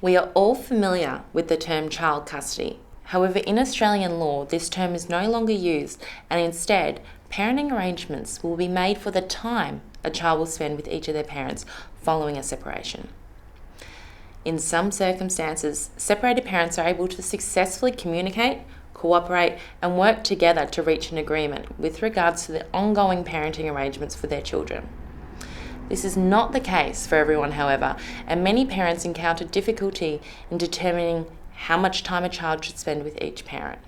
We are all familiar with the term child custody. However, in Australian law, this term is no longer used, and instead, parenting arrangements will be made for the time a child will spend with each of their parents following a separation. In some circumstances, separated parents are able to successfully communicate, cooperate, and work together to reach an agreement with regards to the ongoing parenting arrangements for their children. This is not the case for everyone, however, and many parents encounter difficulty in determining how much time a child should spend with each parent.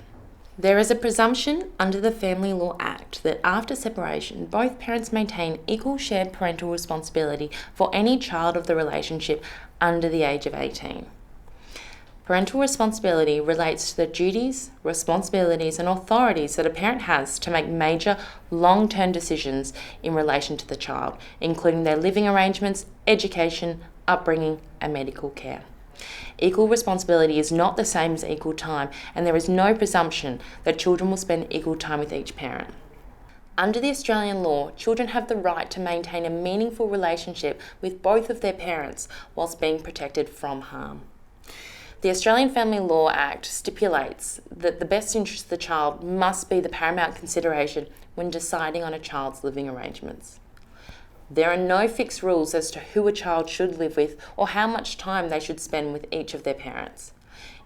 There is a presumption under the Family Law Act that after separation, both parents maintain equal shared parental responsibility for any child of the relationship under the age of 18. Parental responsibility relates to the duties, responsibilities, and authorities that a parent has to make major long-term decisions in relation to the child, including their living arrangements, education, upbringing, and medical care. Equal responsibility is not the same as equal time, and there is no presumption that children will spend equal time with each parent. Under the Australian law, children have the right to maintain a meaningful relationship with both of their parents whilst being protected from harm. The Australian Family Law Act stipulates that the best interest of the child must be the paramount consideration when deciding on a child's living arrangements. There are no fixed rules as to who a child should live with or how much time they should spend with each of their parents.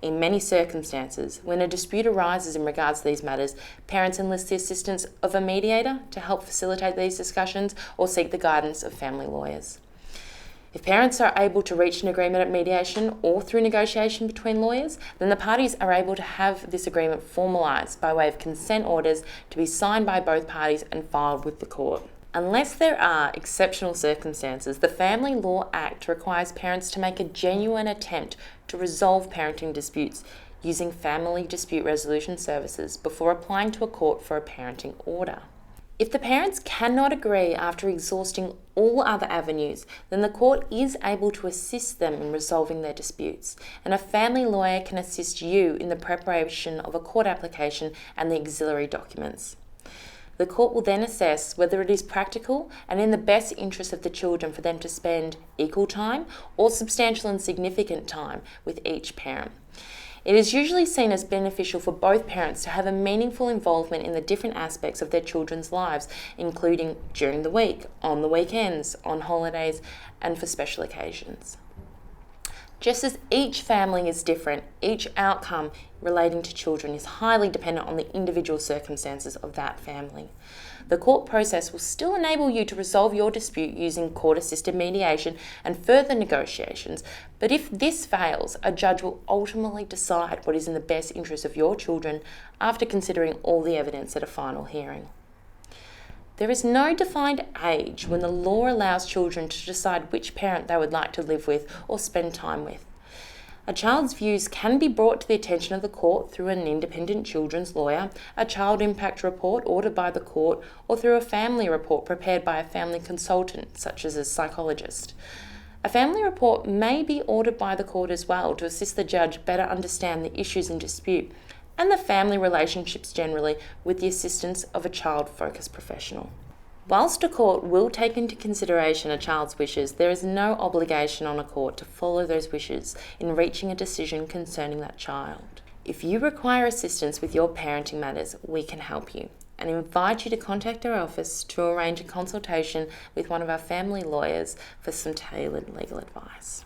In many circumstances, when a dispute arises in regards to these matters, parents enlist the assistance of a mediator to help facilitate these discussions or seek the guidance of family lawyers. If parents are able to reach an agreement at mediation or through negotiation between lawyers, then the parties are able to have this agreement formalised by way of consent orders to be signed by both parties and filed with the court. Unless there are exceptional circumstances, the Family Law Act requires parents to make a genuine attempt to resolve parenting disputes using family dispute resolution services before applying to a court for a parenting order. If the parents cannot agree after exhausting all other avenues, then the court is able to assist them in resolving their disputes, and a family lawyer can assist you in the preparation of a court application and the auxiliary documents. The court will then assess whether it is practical and in the best interest of the children for them to spend equal time or substantial and significant time with each parent. It is usually seen as beneficial for both parents to have a meaningful involvement in the different aspects of their children's lives, including during the week, on the weekends, on holidays, and for special occasions. Just as each family is different, each outcome relating to children is highly dependent on the individual circumstances of that family. The court process will still enable you to resolve your dispute using court-assisted mediation and further negotiations, but if this fails, a judge will ultimately decide what is in the best interest of your children after considering all the evidence at a final hearing. There is no defined age when the law allows children to decide which parent they would like to live with or spend time with. A child's views can be brought to the attention of the court through an independent children's lawyer, a child impact report ordered by the court, or through a family report prepared by a family consultant, such as a psychologist. A family report may be ordered by the court as well to assist the judge better understand the issues in dispute and the family relationships generally with the assistance of a child-focused professional. Whilst a court will take into consideration a child's wishes, there is no obligation on a court to follow those wishes in reaching a decision concerning that child. If you require assistance with your parenting matters, we can help you and invite you to contact our office to arrange a consultation with one of our family lawyers for some tailored legal advice.